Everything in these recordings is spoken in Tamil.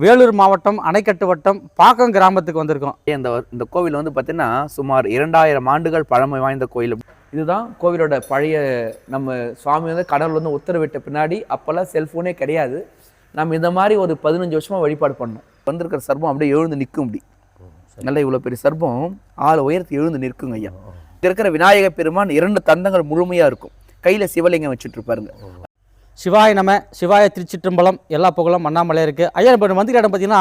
வேலூர் மாவட்டம் அணைக்கட்டு வட்டம் பாக்கம் கிராமத்துக்கு வந்திருக்கோம். இந்த கோவில் வந்து பார்த்தீங்கன்னா சுமார் 2000 ஆண்டுகள் பழமை வாய்ந்த கோயில். இதுதான் கோவிலோட பழைய நம்ம சுவாமி வந்து கடவுள் வந்து உத்தரவிட்ட பின்னாடி அப்போல்லாம் செல்ஃபோனே கிடையாது. நம்ம இந்த மாதிரி ஒரு 15 வருஷமாக வழிபாடு பண்ணோம். வந்திருக்கிற சர்ப்பம் அப்படியே எழுந்து நிற்கும். இப்படி நல்லா இவ்வளோ பெரிய சர்ப்பம் 6 உயரத்து எழுந்து நிற்குங்க ஐயா. இங்கே இருக்கிற விநாயக பெருமான் 2 தந்தங்கள் முழுமையாக இருக்கும். கையில் சிவலிங்கம் வச்சுட்டு இருப்பாருங்க. சிவாய நம சிவாய திருச்சிற்றம்பலம் எல்லா புகழும் அண்ணாமலை இருக்குது. ஐயா இப்போ வந்துக்கிற இடம் பார்த்தீங்கன்னா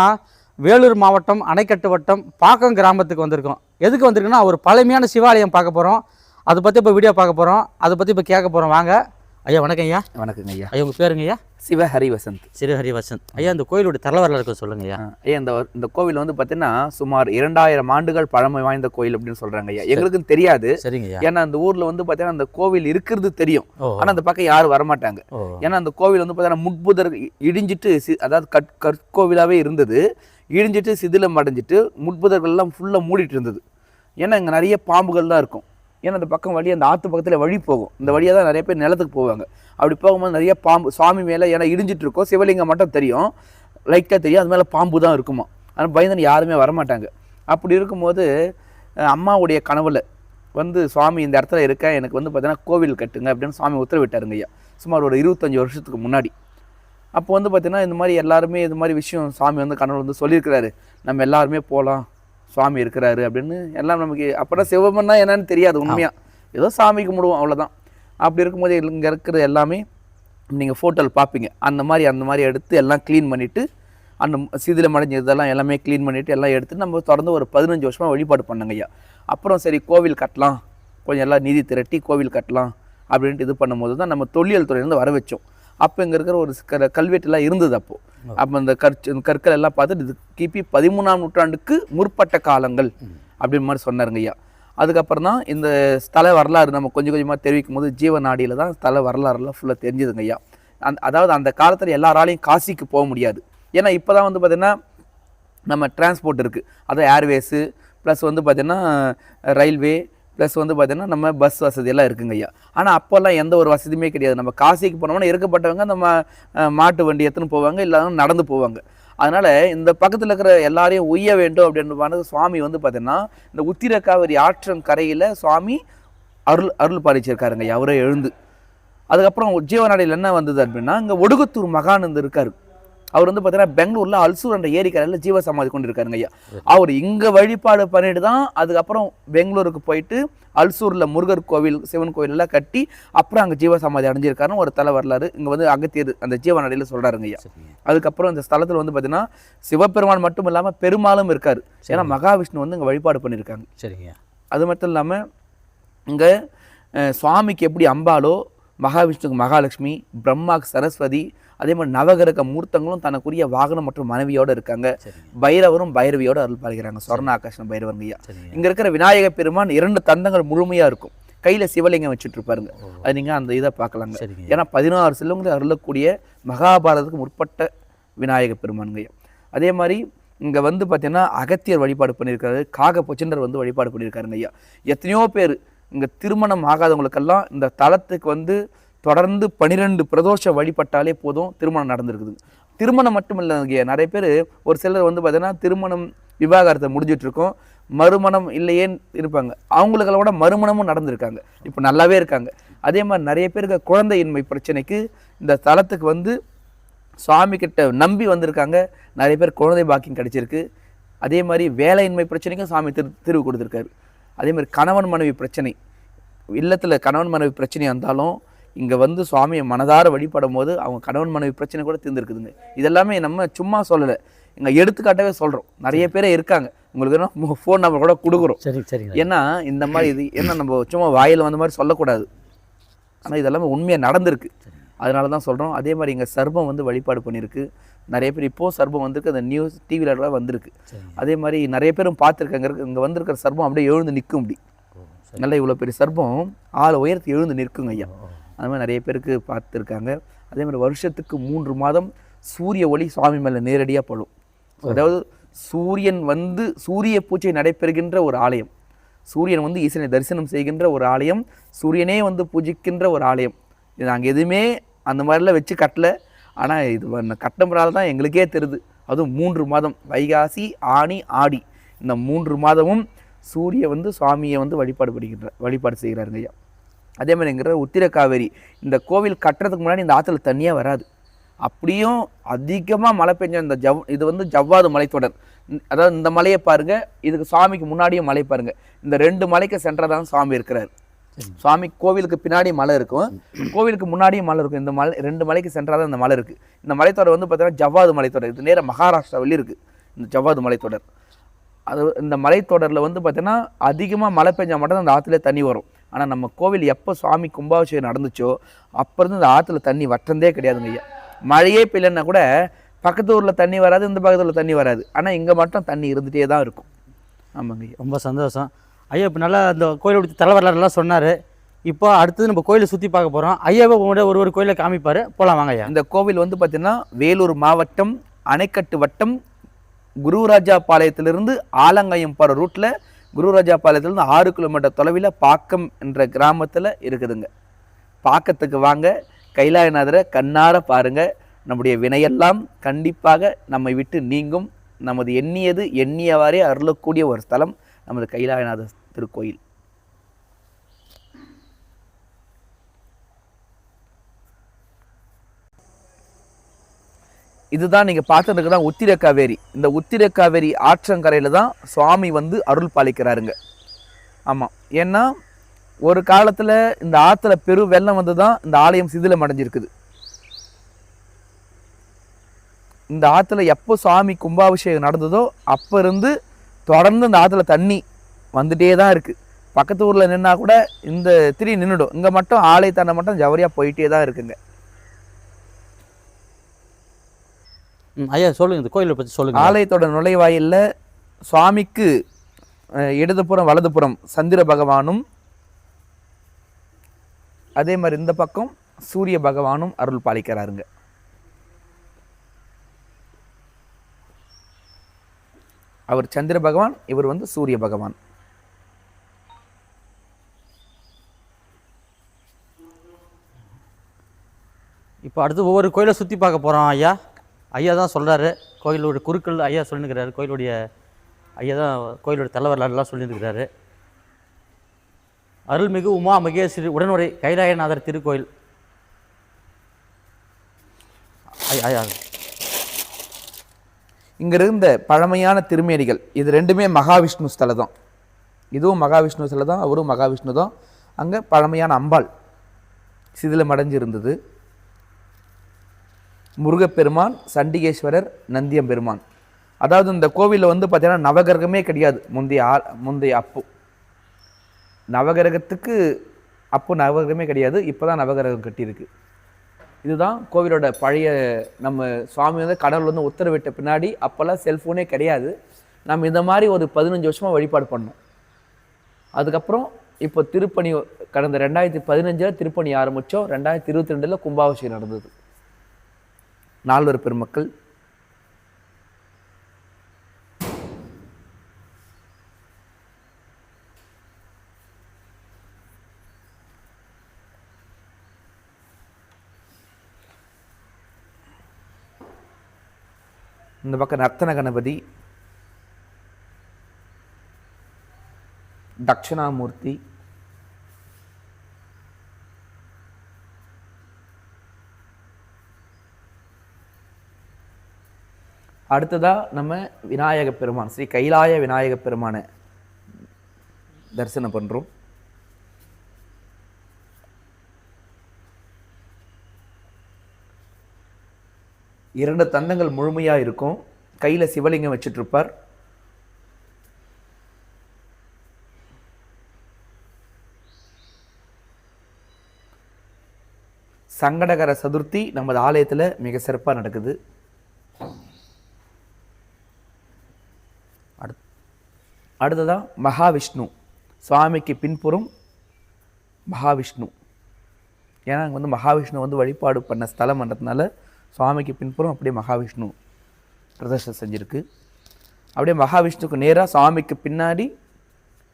வேலூர் மாவட்டம் அணைக்கட்டு வட்டம் பாக்கம் கிராமத்துக்கு வந்திருக்கோம். எதுக்கு வந்திருக்குன்னா ஒரு பழமையான சிவாலயம் பார்க்க போகிறோம். அதை பற்றி இப்போ வீடியோ பார்க்க போகிறோம். அதை பற்றி இப்போ கேட்க போகிறோம். வாங்க ஐயா. வணக்கம் ஐயா. வணக்கங்க ஐயா. ஐயா உங்கள் பேருங்க ஐயா? சிவஹரி வசந்த். சிவஹரி வசந்த். ஐயா இந்த கோயிலுடைய தரவரலாறு இருக்கும் சொல்லுங்க ஐயா. ஐயா இந்த கோவில் வந்து பார்த்தீங்கன்னா சுமார் 2000 ஆண்டுகள் பழமை வாய்ந்த கோயில் அப்படின்னு சொல்கிறாங்க ஐயா. எங்களுக்கும் தெரியாது. சரிங்க ஐயா. ஏன்னா அந்த ஊரில் வந்து பார்த்தீங்கன்னா அந்த கோவில் இருக்கிறது தெரியும். ஆனால் அந்த பக்கம் யாரும் வரமாட்டாங்க. ஏன்னா அந்த கோவில் வந்து பார்த்தீங்கன்னா முட்புதர் இடிஞ்சிட்டு அதாவது கற்கோவிலாகவே இருந்தது. இடிஞ்சிட்டு சிதிலம் அடைஞ்சிட்டு முட்புதர்கள்லாம் ஃபுல்லாக மூடிட்டு இருந்தது. ஏன்னா இங்கே நிறைய பாம்புகள் தான் இருக்கும். ஏன்னா அந்த பக்கம் வழி அந்த ஆற்று பக்கத்தில் வழி போகும். இந்த வழியாக தான் நிறைய பேர் நிலத்துக்கு போவாங்க. அப்படி போகும்போது நிறைய பாம்பு சுவாமி மேலே ஏன்னா இடிஞ்சிட்டு இருக்கோம். சிவலிங்கம் மட்டும் தெரியும், லைட்டாக தெரியும். அது மேலே பாம்பு தான் இருக்குமா. ஆனால் பயந்து யாருமே வரமாட்டாங்க. அப்படி இருக்கும்போது அம்மாவுடைய கனவுல வந்து சுவாமி இந்த இடத்துல இருக்கேன், எனக்கு வந்து பார்த்தீங்கன்னா கோவில் கட்டுங்க அப்படின்னு சுவாமி உத்தரவிட்டாருங்க ஐயா. சுமார் ஒரு 25 வருஷத்துக்கு முன்னாடி. அப்போ வந்து பார்த்தீங்கன்னா இந்த மாதிரி எல்லாருமே இது மாதிரி விஷயம் சுவாமி வந்து கனவுல வந்து சொல்லியிருக்கிறாரு. நம்ம எல்லாருமே போகலாம், சுவாமி இருக்கிறாரு அப்படின்னு எல்லாம் நமக்கு அப்போதான் சிவமன்னா என்னன்னு தெரியாது. உண்மையாக ஏதோ சாமி கும்பிடுவோம், அவ்வளோதான். அப்படி இருக்கும்போது இங்கே இருக்கிற எல்லாமே நீங்கள் ஃபோட்டோவில் பார்ப்பீங்க. அந்த மாதிரி எடுத்து எல்லாம் க்ளீன் பண்ணிவிட்டு அந்த சிதிலம் அடைஞ்சதெல்லாம் எல்லாமே க்ளீன் பண்ணிவிட்டு எல்லாம் எடுத்து நம்ம தொடர்ந்து ஒரு 15 வருஷமாக வழிபாடு பண்ணங்க ஐயா. அப்புறம் சரி கோவில் கட்டலாம், கொஞ்சம் எல்லாம் நிதி திரட்டி கோவில் கட்டலாம் அப்படின்ட்டு இது பண்ணும்போது தான் நம்ம தொல்லியல் துறையிலேருந்து வர வச்சோம். அப்போ இங்கே இருக்கிற ஒரு கல்வெட்டுலாம் இருந்தது. அப்போது அப்போ அந்த கற்கள் எல்லாம் பார்த்துட்டு இது கிபி 13ஆம் நூற்றாண்டுக்கு முற்பட்ட காலங்கள் அப்படின்னு மாதிரி சொன்னாருங்க ஐயா. அதுக்கப்புறம் தான் இந்த ஸ்தல வரலாறு நம்ம கொஞ்சம் கொஞ்சமாக தெரிவிக்கும் போது ஜீவநாடியில் தான் ஸ்தல வரலாறுலாம் ஃபுல்லாக தெரிஞ்சுதுங்க ஐயா. அதாவது அந்த காலத்தில் எல்லாராலையும் காசிக்கு போக முடியாது. ஏன்னா இப்போ தான் வந்து பார்த்திங்கன்னா நம்ம டிரான்ஸ்போர்ட் இருக்குது. அதாவது ஏர்வேஸு ப்ளஸ் வந்து பார்த்திங்கன்னா ரயில்வே ப்ளஸ் வந்து பார்த்திங்கன்னா நம்ம பஸ் வசதியெல்லாம் இருக்குங்க ஐயா. ஆனால் அப்போல்லாம் எந்த ஒரு வசதியுமே கிடையாது. நம்ம காசிக்கு போனோம்னா இருக்கப்பட்டவங்க நம்ம மாட்டு வண்டி எடுத்துன்னு போவாங்க, இல்லாமல் நடந்து போவாங்க. அதனால் இந்த பக்கத்தில் இருக்கிற எல்லாரையும் உய்ய வேண்டும் அப்படின்னு சுவாமி வந்து பார்த்திங்கன்னா இந்த உத்திரகாவேரி ஆற்றன் கரையில் சுவாமி அருள் பாலிச்சிருக்காருங்க ஐயா. அவரே எழுந்து அதுக்கப்புறம் ஜீவநாடியில் என்ன வந்தது அப்படின்னா இங்கே ஒடுகுத்தூர் மகானந்தர் இருக்கார். அவர் வந்து பார்த்தீங்கன்னா பெங்களூரில் அல்சூர் என்ற ஏரிக்கரையில் ஜீவ சமாதி கொண்டு இருக்காருங்க ஐயா. அவர் இங்கே வழிபாடு பண்ணிட்டு தான் அதுக்கப்புறம் பெங்களூருக்கு போயிட்டு அல்சூரில் முருகர் கோவில் சிவன் கோவிலெல்லாம் கட்டி அப்புறம் அங்கே ஜீவ சமாதி அடைஞ்சிருக்காருன்னு ஒரு தலை வரலாறு இங்கே வந்து அகத்தியர் அந்த ஜீவநாடியில் சொல்கிறாருங்க ஐயா. அதுக்கப்புறம் இந்த ஸ்தலத்தில் வந்து பார்த்தீங்கன்னா சிவபெருமான் மட்டும் இல்லாமல் பெருமாளும் இருக்கார். ஏன்னா மகாவிஷ்ணு வந்து இங்கே வழிபாடு பண்ணியிருக்காங்க. சரிங்க. அது மட்டும் இல்லாமல் இங்கே சுவாமிக்கு எப்படி அம்பாலோ மகாவிஷ்ணுக்கு மகாலட்சுமி, பிரம்மாக்கு சரஸ்வதி, அதே மாதிரி நவகிரக மூர்த்தங்களும் தனக்குரிய வாகனம் மற்றும் மனைவியோடு இருக்காங்க. பைரவரும் பைரவியோடு அருள் பாலிக்கிறாங்க. சொர்ண ஆகாஷன பைரவருங்க ஐயா. இங்கே இருக்கிற விநாயக பெருமான் 2 தந்தங்கள் முழுமையாக இருக்கும். கையில் சிவலிங்கம் வச்சுட்டு இருப்பாருங்க. அது நீங்கள் அந்த இதை பார்க்கலாங்க. ஏன்னா 16 செல்வங்களை அருளக்கூடிய மகாபாரதத்துக்கு முற்பட்ட விநாயக பெருமானுங்க ஐயா. அதே மாதிரி இங்கே வந்து பார்த்தீங்கன்னா அகத்தியர் வழிபாடு பண்ணியிருக்காரு, காக பொச்சண்டர் வந்து வழிபாடு பண்ணியிருக்காருங்க ஐயா. எத்தனையோ பேர் இங்கே திருமணம் ஆகாதவங்களுக்கெல்லாம் இந்த தலத்துக்கு வந்து தொடர்ந்து 12 பிரதோஷம் வழிபட்டாலே போதும் திருமணம் நடந்திருக்குது. திருமணம் மட்டும் இல்லைங்க, நிறைய பேர் ஒரு சிலர் வந்து பார்த்தீங்கன்னா திருமணம் விவாகரத்தை முடிஞ்சிட்ருக்கோம், மறுமணம் இல்லையேன்னு இருப்பாங்க. அவங்களுக்கெல்லாம் கூட மறுமணமும் நடந்திருக்காங்க, இப்போ நல்லாவே இருக்காங்க. அதே மாதிரி நிறைய பேருக்கு குழந்தையின்மை பிரச்சனைக்கு இந்த தலத்துக்கு வந்து சுவாமி கிட்ட நம்பி வந்திருக்காங்க. நிறைய பேர் குழந்தை பாக்கியம் கிடைச்சிருக்கு. அதே மாதிரி வேலையின்மை பிரச்சனைக்கும் சுவாமி தீர்வு கொடுத்துருக்காரு. அதே மாதிரி கணவன் மனைவி பிரச்சனை, இல்லத்தில் கணவன் மனைவி பிரச்சனையாக இருந்தாலும் இங்கே வந்து சுவாமியை மனதார வழிபடும் போது அவங்க கணவன் மனைவி பிரச்சனை கூட தீர்ந்துருக்குதுங்க. இதெல்லாமே நம்ம சும்மா சொல்லலை, இங்கே எடுத்துக்காட்டவே சொல்கிறோம். நிறைய பேரே இருக்காங்க, உங்களுக்கு ஃபோன் நம்பர் கூட கொடுக்குறோம். சரி சரி. ஏன்னா இந்த மாதிரி இது என்ன நம்ம சும்மா வாயில் வந்த மாதிரி சொல்லக்கூடாது. ஆனால் இதெல்லாமே உண்மையாக நடந்திருக்கு, அதனால தான் சொல்கிறோம். அதே மாதிரி இங்கே சர்பம் வந்து வழிபாடு பண்ணியிருக்கு. நிறைய பேர் இப்போது சர்பம் வந்திருக்கு, அந்த நியூஸ் டிவியில் வந்திருக்கு. அதே மாதிரி நிறைய பேரும் பார்த்துருக்காங்க. இங்கே வந்திருக்கிற சர்பம் அப்படியே எழுந்து நிற்கும். இப்படி நல்லா இவ்வளோ பெரிய சர்பம் 6 உயரத்து எழுந்து நிற்குங்க ஐயா. அது மாதிரி நிறைய பேருக்கு பார்த்துருக்காங்க. அதே மாதிரி வருஷத்துக்கு 3 மாதம் சூரிய ஒளி சுவாமி மேலே நேரடியாக படும். அதாவது சூரியன் வந்து சூரிய பூஜை நடைபெறுகின்ற ஒரு ஆலயம், சூரியன் வந்து ஈசனை தரிசனம் செய்கின்ற ஒரு ஆலயம், சூரியனே வந்து பூஜிக்கின்ற ஒரு ஆலயம். இது நாங்கள் எதுவுமே அந்த மாதிரிலாம் வச்சு கட்டலை. ஆனால் இது கட்டினப்படால தான் எங்களுக்கே தெரியுது அதுவும் 3 மாதம் வைகாசி ஆனி ஆடி இந்த 3 மாதமும் சூரிய வந்து சுவாமியை வந்து வழிபாடு செய்கிறாருங்க ஐயா. அதே மாதிரிங்கிற உத்திர காவேரி இந்த கோவில் கட்டுறதுக்கு முன்னாடி இந்த ஆற்றுல தண்ணியாக வராது. அப்படியும் அதிகமாக மழை பெஞ்ச இந்த இது வந்து ஜவ்வாது மலைத்தொடர். அதாவது இந்த மலையை பாருங்க, இதுக்கு சுவாமிக்கு முன்னாடியும் மலை பாருங்க. இந்த 2 மலைக்கு சென்றதான் சுவாமி இருக்கிறார். சுவாமி கோவிலுக்கு பின்னாடி மலை இருக்கும், கோவிலுக்கு முன்னாடியும் மலை இருக்கும். இந்த மலை 2 மலைக்கு சென்றாதான் இந்த மலை இருக்கு. இந்த மலைத்தொடர் வந்து பார்த்தீங்கன்னா ஜவ்வாது மலைத்தொடர். இது நேராக மகாராஷ்டிராவில் இருக்கு இந்த ஜவ்வாது மலைத்தொடர். அது இந்த மலைத்தொடரில் வந்து பார்த்தீங்கன்னா அதிகமாக மழை பெஞ்சால் மட்டும் அந்த ஆற்றுல தண்ணி வரும். ஆனால் நம்ம கோவில் எப்போ சுவாமி கும்பாபிஷேகம் நடந்துச்சோ அப்போ இருந்து இந்த ஆற்றுல தண்ணி வற்றந்தே கிடையாதுங்க ஐயா. மழையே பெய்யலைன்னா கூட பக்கத்து ஊரில் தண்ணி வராது, இந்த பக்கத்தில் தண்ணி வராது. ஆனால் இங்கே மட்டும் தண்ணி இருந்துகிட்டே தான் இருக்கும். ஆமாங்க ஐயா, ரொம்ப சந்தோஷம் ஐயா. இப்போ நல்லா இந்த கோயிலுடைய தலைவரெல்லாம் சொன்னார். இப்போ அடுத்தது நம்ம கோயிலை சுற்றி பார்க்க போகிறோம். ஐயாவை ஒரு கோயிலை காமிப்பார், போகலாம் வாங்க ஐயா. இந்த கோவில் வந்து பார்த்திங்கன்னா வேலூர் மாவட்டம் அணைக்கட்டு வட்டம் குருராஜாபாளையத்திலிருந்து ஆலங்காயம் போகிற ரூட்டில் குருராஜாபாளையத்திலிருந்து 6 கிலோமீட்டர் தொலைவில் பாக்கம் என்ற கிராமத்தில் இருக்குதுங்க. பாக்கத்துக்கு வாங்க, கைலாயநாதரை கண்ணார பாருங்கள். நம்முடைய வினையெல்லாம் கண்டிப்பாக நம்மை விட்டு நீங்கும். நமது எண்ணியது எண்ணியவாறே அருளக்கூடிய ஒரு ஸ்தலம் நமது கைலாயநாத திருக்கோயில். இதுதான் நீங்கள் பார்த்துட்டு தான் உத்திர காவேரி. இந்த உத்திர காவேரி ஆற்றங்கரையில் தான் சுவாமி வந்து அருள் பாலிக்கிறாருங்க. ஆமாம், ஏன்னா ஒரு காலத்தில் இந்த ஆற்றுல பெரு வெள்ளம் வந்து தான் இந்த ஆலயம் சிதிலம் அடைஞ்சிருக்குது. இந்த ஆற்றுல எப்போ சுவாமி கும்பாபிஷேகம் நடந்ததோ அப்போ இருந்து தொடர்ந்து இந்த ஆற்றுல தண்ணி வந்துட்டே தான் இருக்குது. பக்கத்து ஊரில் நின்னா கூட இந்த திரி நின்றுடும். இங்கே மட்டும் ஆலயத்தாண்ட மட்டும் ஜவரியாக போயிட்டே தான் இருக்குங்க. ஐயா சொல்லுங்கள், இந்த கோயிலை பற்றி சொல்லுங்கள். ஆலயத்தோட நுழைவாயிலில் சுவாமிக்கு இடதுபுறம் வலதுபுறம் சந்திர பகவானும், அதே மாதிரி இந்த பக்கம் சூரிய பகவானும் அருள் பாலிக்கிறாருங்க. அவர் சந்திர பகவான், இவர் வந்து சூரிய பகவான். இப்போ அடுத்து ஒவ்வொரு கோயிலை சுற்றி பார்க்க போகிறோம் ஐயா. ஐயா தான் சொல்கிறாரு, கோயிலோட குருக்கள் ஐயா சொல்லியிருக்கிறாரு, கோயிலுடைய ஐயா தான் கோயிலோட தலைவர்லாம் சொல்லியிருக்கிறாரு. அருள்மிகு உமா மகேஸ்வரி உடனுரை கைலாயநாதர் திருக்கோயில். ஐயா இங்கே இருந்த பழமையான திருமேனிகள் இது 2மே மகாவிஷ்ணு ஸ்தலம் தான். இதுவும் மகாவிஷ்ணு ஸ்தலம் தான், அவரும் மகாவிஷ்ணு தான். அங்கே பழமையான அம்பாள் சிதிலம் அடைஞ்சிருந்தது. முருகப்பெருமான், சண்டிகேஸ்வரர், நந்தியம்பெருமான். அதாவது இந்த கோவிலில் வந்து பார்த்தீங்கன்னா நவகிரகமே கிடையாது. முந்தைய அப்போ நவகிரகத்துக்கு நவகிரகமே கிடையாது. இப்போ தான் நவகிரகம் கட்டியிருக்கு. இதுதான் கோவிலோட பழைய, நம்ம சுவாமி வந்து கடவுள் வந்து உத்தரவிட்ட பின்னாடி அப்போல்லாம் செல்ஃபோனே கிடையாது. நம்ம இந்த மாதிரி ஒரு 15 வருஷமாக வழிபாடு பண்ணோம். அதுக்கப்புறம் இப்போ திருப்பணி கடந்த 2015 திருப்பணி ஆரம்பித்தோம். 2022 கும்பாபிஷேகம் நடந்தது. நால்வர் பெருமக்கள் இந்த பக்கம் நர்த்தன கணபதி, தட்சிணாமூர்த்தி, அடுத்ததா நம்ம விநாயக பெருமான், ஸ்ரீ கைலாய விநாயக பெருமானை தரிசனம் பண்றோம். இரண்டு தந்தங்கள் முழுமையா இருக்கும். கையில சிவலிங்கம் வச்சுட்டு இருப்பார். சங்கடகர சதுர்த்தி நமது ஆலயத்துல மிக சிறப்பா நடக்குது. அடுத்ததான் மகாவிஷ்ணு, சுவாமிக்கு பின்புறம் மகாவிஷ்ணு. ஏன்னா அங்கே வந்து மகாவிஷ்ணு வந்து வழிபாடு பண்ண ஸ்தலம்ன்றதுனால சுவாமிக்கு பின்புறம் அப்படியே மகாவிஷ்ணு பிரதர்ஷனம் செஞ்சுருக்கு. அப்படியே மகாவிஷ்ணுக்கு நேராக சுவாமிக்கு பின்னாடி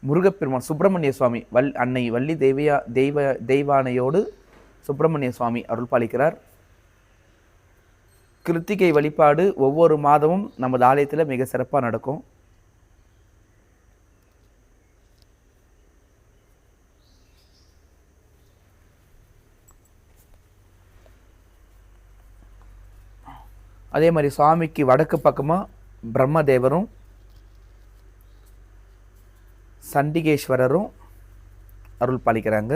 முருகப்பெருமான் சுப்பிரமணிய சுவாமி, அன்னை வள்ளி தெய்வானையோடு சுப்பிரமணிய சுவாமி அருள் பாலிக்கிறார். கிருத்திகை வழிபாடு ஒவ்வொரு மாதமும் நமது ஆலயத்தில் மிக சிறப்பாக நடக்கும். அதே மாதிரி சுவாமிக்கு வடக்கு பக்கமாக பிரம்மதேவரும் சண்டிகேஸ்வரரும் அருள் பாலிக்கிறாங்க.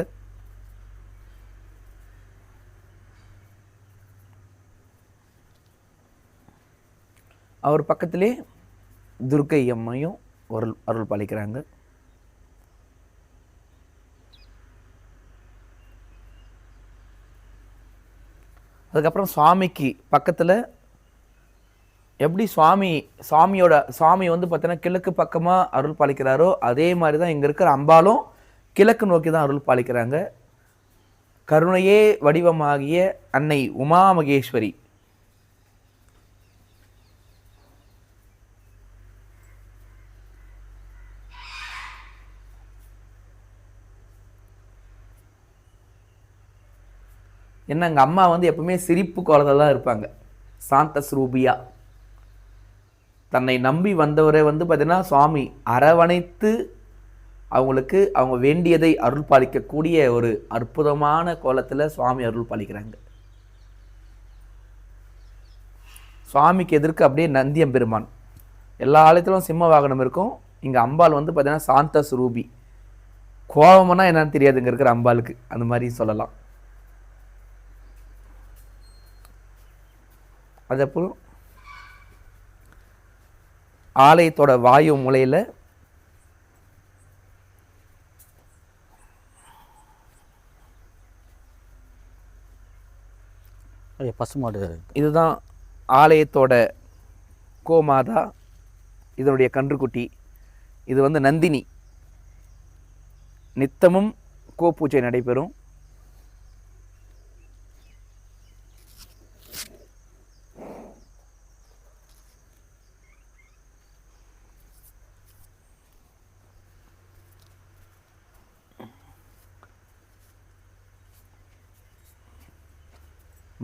அவர் பக்கத்திலே துர்க்கை அம்மையும் அருள் பாலிக்கிறாங்க. அதுக்கப்புறம் சுவாமிக்கு பக்கத்தில் எப்படி சுவாமி வந்து பார்த்தீங்கன்னா கிழக்கு பக்கமாக அருள் பாலிக்கிறாரோ அதே மாதிரி தான் இங்கே இருக்கிற அம்பாலும் கிழக்கு நோக்கி தான் அருள் பாலிக்கிறாங்க. கருணையே வடிவமாகிய அன்னை உமா மகேஸ்வரி என்ன எங்கள் அம்மா வந்து எப்பவுமே சிரிப்பு கோலத்தில் தான் இருப்பாங்க. சாந்த ஸ்ரூபியா தன்னை நம்பி வந்தவரை வந்து பார்த்தீங்கன்னா சுவாமி அரவணைத்து அவங்களுக்கு அவங்க வேண்டியதை அருள் பாலிக்கக்கூடிய ஒரு அற்புதமான கோலத்தில் சுவாமி அருள் பாலிக்கிறாங்க. சுவாமிக்கு எதிர்க்கு அப்படியே நந்தியம்பெருமான். எல்லா ஆலயத்திலும் சிம்ம வாகனம் இருக்கும். இங்கே அம்பாள் வந்து பார்த்தீங்கன்னா சாந்த ஸ்வரூபி. கோபம்னா என்னன்னு தெரியாது இங்கே இருக்கிற அம்பாளுக்கு, அந்த மாதிரி சொல்லலாம். அதேபோல் ஆலயத்தோட வாயு மூலையில் பசுமாடு, இதுதான் ஆலயத்தோட கோமாதா, இதனுடைய கன்றுக்குட்டி. இது வந்து நந்தினி. நித்தமும் கோபூஜை நடைபெறும்.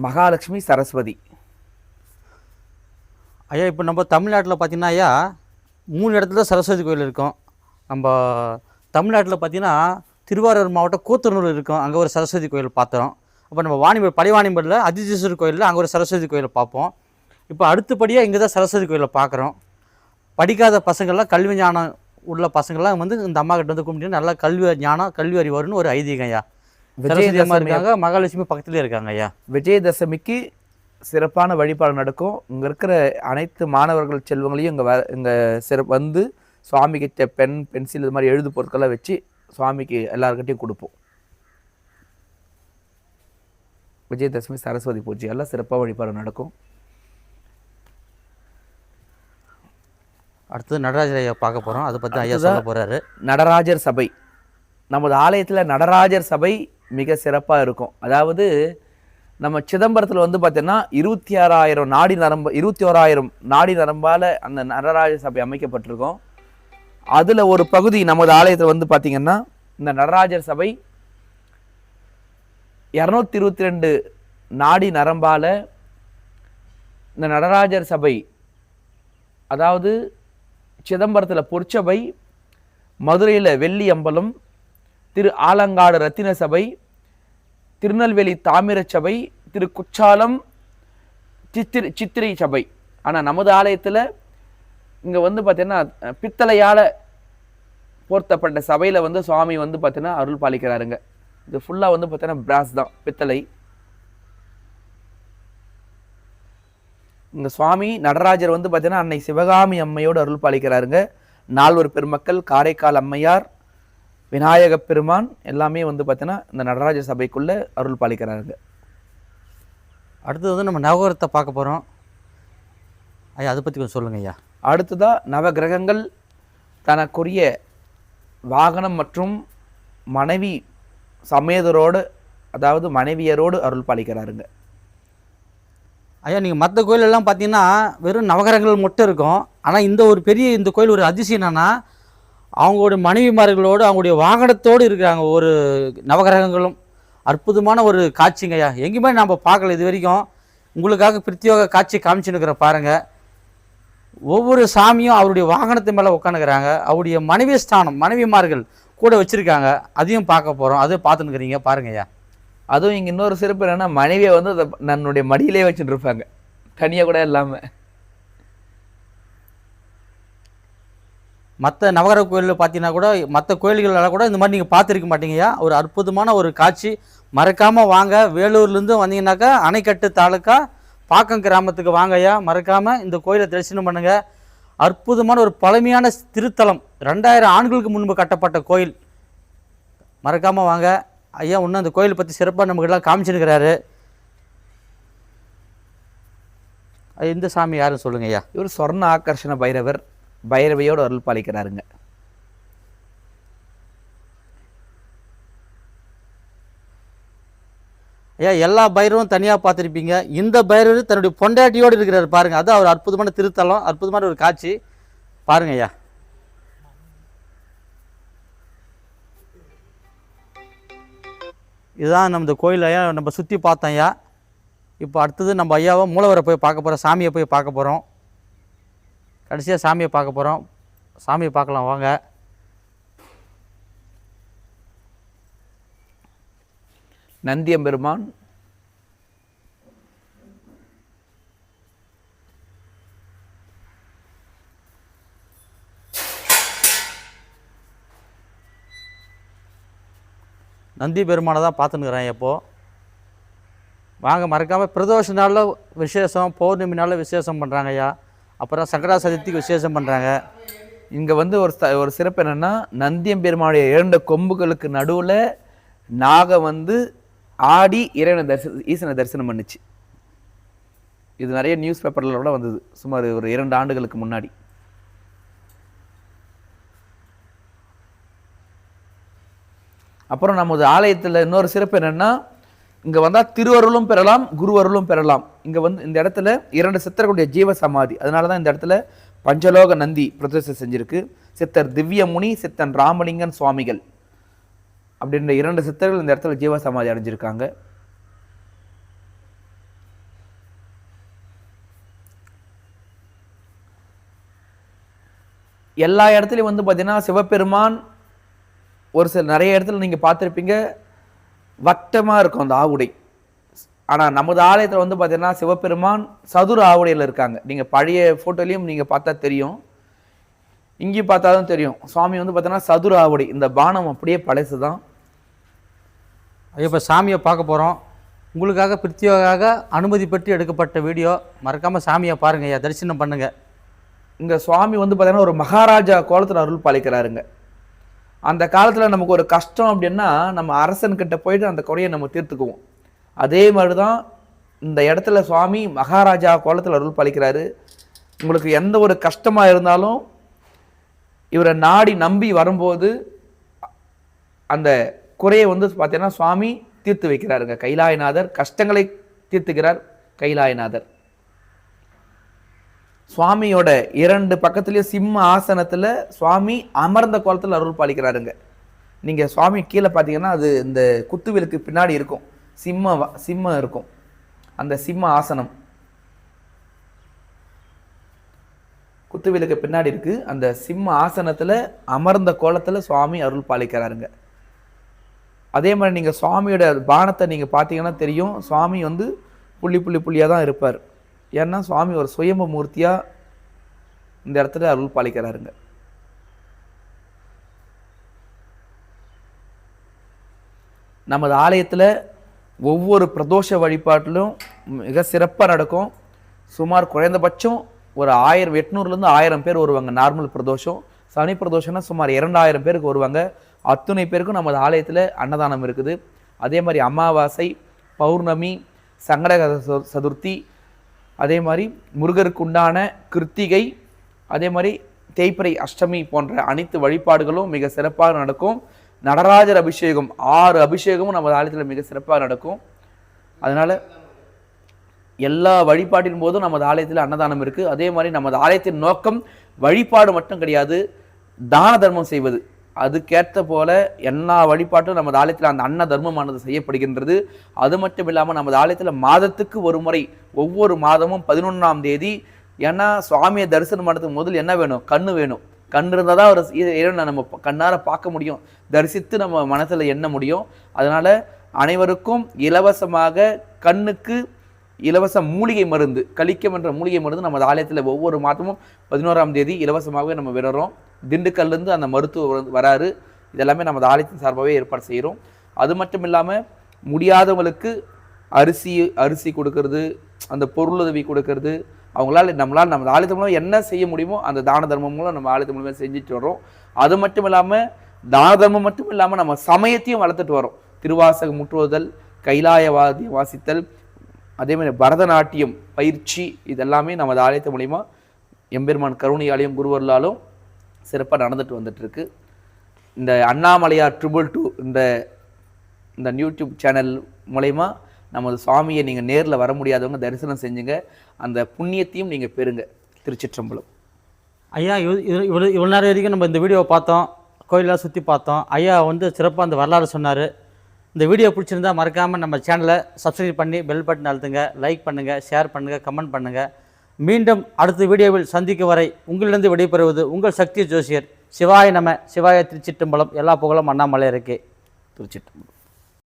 மகாலட்சுமி சரஸ்வதி. ஐயா இப்போ நம்ம தமிழ்நாட்டில் பார்த்தீங்கன்னா ஐயா 3 இடத்துல சரஸ்வதி கோயில் இருக்கும். நம்ம தமிழ்நாட்டில் பார்த்தீங்கன்னா திருவாரூர் மாவட்டம் கூத்தனூர் இருக்கும், அங்கே ஒரு சரஸ்வதி கோயில் பார்த்தோம். அப்போ நம்ம பழைய வாணிபேடில் அதிதீஸ்வரர் கோயிலில் அங்கே ஒரு சரஸ்வதி கோயிலை பார்ப்போம். இப்போ அடுத்தபடியாக இங்கே தான் சரஸ்வதி கோயிலை பார்க்குறோம். படிக்காத பசங்கள்லாம் கல்வி ஞானம் உள்ள பசங்கள்லாம் வந்து இந்த அம்மா கிட்ட வந்து கும்பிட்டு நல்லா கல்வி அறிவு வரும்னு ஒரு ஐதீகம் ஐயா. விஜயதசமி இருக்காங்க, மகாலட்சுமி பக்கத்துலேயே இருக்காங்க ஐயா. விஜயதசமிக்கு சிறப்பான வழிபாடு நடக்கும். இங்கே இருக்கிற அனைத்து மாணவர்கள் செல்வங்களையும் இங்கே வந்து சுவாமி கிட்ட பென்சில் இது மாதிரி எழுது பொருட்கள்லாம் வச்சு சுவாமிக்கு எல்லாருக்கிட்டையும் கொடுப்போம். விஜயதசமி சரஸ்வதி பூஜை எல்லாம் சிறப்பாக வழிபாடு நடக்கும். அடுத்தது நடராஜர் ஐயா பார்க்க போகிறோம். அதை பற்றி ஐயா சொல்ல போகிறாரு. நடராஜர் சபை. நமது ஆலயத்தில் நடராஜர் சபை மிக சிறப்பாக இருக்கும். அதாவது நம்ம சிதம்பரத்தில் வந்து பார்த்தீங்கன்னா 21,000 நாடி நரம்பால் அந்த நடராஜர் சபை அமைக்கப்பட்டிருக்கும். அதில் ஒரு பகுதி நமது ஆலயத்தில் வந்து பார்த்திங்கன்னா இந்த நடராஜர் சபை 222 நாடி நரம்பால் இந்த நடராஜர் சபை, அதாவது சிதம்பரத்தில் பொற்சபை, மதுரையில் வெள்ளி அம்பலம், திரு ஆலங்காடு ரத்தின சபை, திருநெல்வேலி தாமிர சபை, திரு குற்றாலம் சித்திரை சபை. ஆனால் நமது ஆலயத்தில் இங்கே வந்து பார்த்தீங்கன்னா பித்தளையால் போர்த்தப்பட்ட சபையில் வந்து சுவாமி வந்து பார்த்தீங்கன்னா அருள் பாலிக்கிறாருங்க. இது ஃபுல்லாக வந்து பார்த்தீங்கன்னா பிராஸ் தான், பித்தளை. இந்த சுவாமி நடராஜர் வந்து பார்த்தீங்கன்னா அன்னை சிவகாமி அம்மையோடு அருள் பாலிக்கிறாருங்க. 4 பெருமக்கள், காரைக்கால் அம்மையார், விநாயக பெருமான் எல்லாமே வந்து பார்த்தீங்கன்னா இந்த நடராஜ சபைக்குள்ளே அருள் பாலிக்கிறாருங்க. அடுத்தது வந்து நம்ம நவகிரகத்தை பார்க்க போகிறோம் ஐயா, அதை பற்றி கொஞ்சம் சொல்லுங்க ஐயா. அடுத்ததாக நவகிரகங்கள் தனக்குரிய வாகனம் மற்றும் மனைவி சமேதரோடு, அதாவது மனைவியரோடு அருள் பாலிக்கிறாருங்க. ஐயா நீங்கள் மற்ற கோயிலெல்லாம் பார்த்தீங்கன்னா வெறும் நவகிரகங்கள் மட்டும் இருக்கும். ஆனால் இந்த கோயில் ஒரு அதிசயம் என்னென்னா அவங்களுடைய மனைவிமார்களோடு அவங்களுடைய வாகனத்தோடு இருக்கிறாங்க. ஒரு நவகிரகங்களும் அற்புதமான ஒரு காட்சிங்க ஐயா. எங்கேயுமே நம்ம பார்க்கல இது வரைக்கும். உங்களுக்காக பிரத்யோக காட்சி காமிச்சுன்னுக்கிற பாருங்கள். ஒவ்வொரு சாமியும் அவருடைய வாகனத்து மேலே உட்காந்துக்கிறாங்க. அவருடைய மனைவி ஸ்தானம், மனைவிமார்கள் கூட வச்சுருக்காங்க. அதையும் பார்க்க போகிறோம். அதையும் பார்த்துன்னுக்கிறீங்க பாருங்கய்யா. அதுவும் இங்கே இன்னொரு சிறப்பு என்னென்னா, மனைவியை வந்து தன்னுடைய மடியிலே வச்சுட்டு இருப்பாங்க, தனியாக கூட இல்லாமல். மற்ற நவகிரக கோயிலில் பார்த்தீங்கன்னா கூட, மற்ற கோயில்களெல்லாம் கூட இந்த மாதிரி நீங்கள் பார்த்துருக்க மாட்டீங்கய்யா. ஒரு அற்புதமான ஒரு காட்சி. மறக்காமல் வாங்க. வேலூர்லேருந்து வந்தீங்கன்னாக்கா அணைக்கட்டு தாலுக்கா பாக்கம் கிராமத்துக்கு வாங்கய்யா. மறக்காமல் இந்த கோயிலை தரிசனம் பண்ணுங்கள். அற்புதமான ஒரு பழமையான திருத்தலம், 2000 ஆண்டுகளுக்கு முன்பு கட்டப்பட்ட கோயில். மறக்காமல் வாங்க ஐயா. இன்னும் அந்த கோயிலை பற்றி சிறப்பாக நமக்கெல்லாம் காமிச்சுருக்கிறாரு. இந்த சாமி யாருன்னு சொல்லுங்க ஐயா. இவர் சொர்ண ஆகர்ஷண பைரவர், பைரவையோடு அருள் பாலிக்கிறாருங்க. ஐயா, எல்லா பைரவும் தனியாக பார்த்துருப்பீங்க. இந்த பைரவர் தன்னுடைய பொண்டாட்டியோடு இருக்கிறார் பாருங்கள். அது ஒரு அற்புதமான திருத்தலம், அற்புதமான ஒரு காட்சி பாருங்க ஐயா. இதுதான் நம்ம இந்த கோயில் ஐயா நம்ம சுற்றி பார்த்தோம் ஐயா. இப்போ அடுத்தது நம்ம ஐயாவை மூலவரை போய் பார்க்க போகிறோம், சாமியை போய் பார்க்க போகிறோம். கடைசியாக சாமியை பார்க்க போகிறோம். சாமியை பார்க்கலாம் வாங்க. நந்தியம்பெருமான், நந்தி பெருமானை தான் பார்த்துன்னுக்குறேன். எப்போது வாங்க. மறக்காமல் பிரதோஷ நாளில் விசேஷம், பௌர்ணமி நாளில் விசேஷம் பண்ணுறாங்க ஐயா. அப்புறம் சங்கடா சதுர்த்திக்கு விசேஷம் பண்ணுறாங்க. இங்கே வந்து ஒரு சிறப்பு என்னென்னா, நந்தியம்பெருமானுடைய 2 கொம்புகளுக்கு நடுவில் நாகம் வந்து ஆடி இறைவனை ஈசனை தரிசனம் பண்ணுச்சு. இது நிறைய நியூஸ் பேப்பரில் கூட வந்தது, சுமார் ஒரு 2 ஆண்டுகளுக்கு முன்னாடி. அப்புறம் நமது ஆலயத்தில் இன்னொரு சிறப்பு என்னென்னா, இங்கே வந்தால் திருவருளும் பெறலாம், குருவருளும் பெறலாம். இங்கே வந்து இந்த இடத்துல 2 சித்தர்களுடைய ஜீவ சமாதி. அதனால தான் இந்த இடத்துல பஞ்சலோக நந்தி பிரதிஷ்டை செஞ்சிருக்கு. சித்தர் திவ்யமுனி, சித்தன் ராமலிங்கன் சுவாமிகள் அப்படின்ற 2 சித்தர்கள் இந்த இடத்துல ஜீவ சமாதி அடைஞ்சிருக்காங்க. எல்லா இடத்துலையும் வந்து பார்த்தீங்கன்னா சிவபெருமான் ஒரு சில நிறைய இடத்துல நீங்கள் பார்த்துருப்பீங்க, வட்டமாக இருக்கும் அந்த ஆவுடை. ஆனால் நமது ஆலயத்தில் வந்து பார்த்தீங்கன்னா சிவபெருமான் சதுர ஆவுடையில் இருக்காங்க. நீங்கள் பழைய ஃபோட்டோலையும் நீங்கள் பார்த்தா தெரியும், இங்கேயும் பார்த்தாலும் தெரியும். சுவாமி வந்து பார்த்தீங்கன்னா சதுர ஆவுடை. இந்த பானம் அப்படியே பழசு தான். இப்போ சாமியை பார்க்க போகிறோம். உங்களுக்காக பிரத்யோகாக அனுமதி பெற்று எடுக்கப்பட்ட வீடியோ. மறக்காமல் சாமியை பாருங்கள் ஐயா, தரிசனம் பண்ணுங்கள். இங்கே சுவாமி வந்து பார்த்தீங்கன்னா ஒரு மகாராஜா கோலத்தில் அருள் பாலிக்கிறாருங்க. அந்த காலத்தில் நமக்கு ஒரு கஷ்டம் அப்படின்னா நம்ம அரசன்கிட்ட போயிட்டு அந்த குறையை நம்ம தீர்த்துக்குவோம். அதே மாதிரி தான் இந்த இடத்துல சுவாமி மகாராஜா கோலத்தில் அருள் பாலிக்கிறாரு. உங்களுக்கு எந்த ஒரு கஷ்டமாக இருந்தாலும் இவரை நாடி நம்பி வரும்போது அந்த குறையை வந்து பார்த்தீங்கன்னா சுவாமி தீர்த்து வைக்கிறாருங்க. கைலாயநாதர் கஷ்டங்களை தீர்த்துக்கிறார் கைலாயநாதர். சுவாமியோட 2 பக்கத்துலேயும் சிம்ம ஆசனத்தில் சுவாமி அமர்ந்த கோலத்தில் அருள் பாலிக்கிறாருங்க. நீங்கள் சுவாமி கீழே பார்த்தீங்கன்னா அது இந்த குத்துவிலுக்கு பின்னாடி இருக்கும், சிம்மம் இருக்கும், அந்த சிம்ம ஆசனம் குத்துவிலுக்கு பின்னாடி இருக்குது. அந்த சிம்ம ஆசனத்தில் அமர்ந்த கோலத்தில் சுவாமி அருள் பாலிக்கிறாருங்க. அதே மாதிரி நீங்கள் சுவாமியோட பானத்தை நீங்கள் பார்த்தீங்கன்னா தெரியும், சுவாமி வந்து புள்ளியாக தான் இருப்பார். ஏன்னா சுவாமி ஒரு சுயம்பு மூர்த்தியாக இந்த இடத்துல அருள் பாலிக்கிறாருங்க. நமது ஆலயத்தில் ஒவ்வொரு பிரதோஷ வழிபாட்டிலும் மிக சிறப்பாக நடக்கும். சுமார் குறைந்தபட்சம் ஒரு 800லேருந்து 1000 பேர் வருவாங்க. நார்மல் பிரதோஷம், சனி பிரதோஷம்னா சுமார் 2000 பேருக்கு வருவாங்க. அத்துணை பேருக்கும் நமது ஆலயத்தில் அன்னதானம் இருக்குது. அதே மாதிரி அமாவாசை, பௌர்ணமி, சங்கடகர சதுர்த்தி, அதே மாதிரி முருகருக்கு உண்டான கிருத்திகை, அதே மாதிரி தேய்பிறை அஷ்டமி போன்ற அனைத்து வழிபாடுகளும் மிக சிறப்பாக நடக்கும். நடராஜர் அபிஷேகம் 6 அபிஷேகமும் நமது ஆலயத்தில் மிக சிறப்பாக நடக்கும். அதனால் எல்லா வழிபாட்டின் போதும் நமது ஆலயத்தில் அன்னதானம் இருக்குது. அதே மாதிரி நமது ஆலயத்தின் நோக்கம் வழிபாடு மட்டும் கிடையாது, தான தர்மம் செய்வது. அதுக்கேற்ற போல எல்லா வழிபாட்டும் நமது ஆலயத்தில் அந்த அன்ன தர்மமானது செய்யப்படுகின்றது. அது மட்டும் இல்லாமல் நமது ஆலயத்தில் மாதத்துக்கு ஒரு முறை ஒவ்வொரு மாதமும் 11ஆம் தேதி, ஏன்னா சுவாமியை தரிசனம் பண்ணுறதுக்கு முதல் என்ன வேணும்? கண்ணு வேணும். கண் இருந்தால் தான் ஒரு இறைவனை நம்ம கண்ணார பார்க்க முடியும், தரிசித்து நம்ம மனசில் எண்ண முடியும். அதனால அனைவருக்கும் இலவசமாக கண்ணுக்கு இலவச மூலிகை மருந்து, கலிக்கம் என்ற மூலிகை மருந்து நமது ஆலயத்தில் ஒவ்வொரு மாதமும் 11ஆம் தேதி இலவசமாகவே நம்ம விடுறோம். திண்டுக்கல்லேருந்து அந்த மருத்துவர் வராரு. இதெல்லாமே நமது ஆலயத்தின் சார்பாகவே ஏற்பாடு செய்கிறோம். அது மட்டும் இல்லாமல் முடியாதவங்களுக்கு அரிசி கொடுக்கறது, அந்த பொருளுதவி கொடுக்கறது, நம்மளால் நமது ஆலயத்து மூலம் என்ன செய்ய முடியுமோ அந்த தான தர்மம் மூலம் நம்ம ஆலயத்து மூலமாக செஞ்சுட்டு வரோம். அது மட்டும் இல்லாமல் தான தர்மம் மட்டும் இல்லாமல் நம்ம சமயத்தையும் வளர்த்துட்டு வரோம். திருவாசகம் முற்றுவதல், கைலாயவாதி வாசித்தல், அதே மாதிரி பரதநாட்டியம் பயிற்சி, இதெல்லாமே நமது ஆலயத்து மூலிமா எம்பெருமான் கருணையாலையும் குருவர்களாலும் சிறப்பாக நடந்துட்டு வந்துட்டு இருக்கு. இந்த அண்ணாமலையார் 222 இந்த யூடியூப் சேனல் மூலயமா நமது சுவாமியை நீங்கள் நேரில் வர முடியாதவங்க தரிசனம் செஞ்சுங்க, அந்த புண்ணியத்தையும் நீங்கள் பெறுங்க. திருச்சிற்றம்பலம். ஐயா, இவ்வளோ நேரம் வரைக்கும் நம்ம இந்த வீடியோவை பார்த்தோம், கோயிலெலாம் சுற்றி பார்த்தோம். ஐயா சிறப்பாக அந்த வரலாறு சொன்னார். இந்த வீடியோ பிடிச்சிருந்தா மறக்காமல் நம்ம சேனலை சப்ஸ்கிரைப் பண்ணி பெல் பட்டன் அழுத்துங்க, லைக் பண்ணுங்கள், ஷேர் பண்ணுங்கள், கமெண்ட் பண்ணுங்கள். மீண்டும் அடுத்த வீடியோவில் சந்திக்கும் வரை உங்களிலிருந்து விடைபெறுவது உங்கள் சக்தி ஜோசியர். சிவாய நம. சிவாய திருச்சிற்றம்பலம். எல்லா புகழும் அண்ணாமலையாருக்கே. திருச்சிற்றம்பலம்.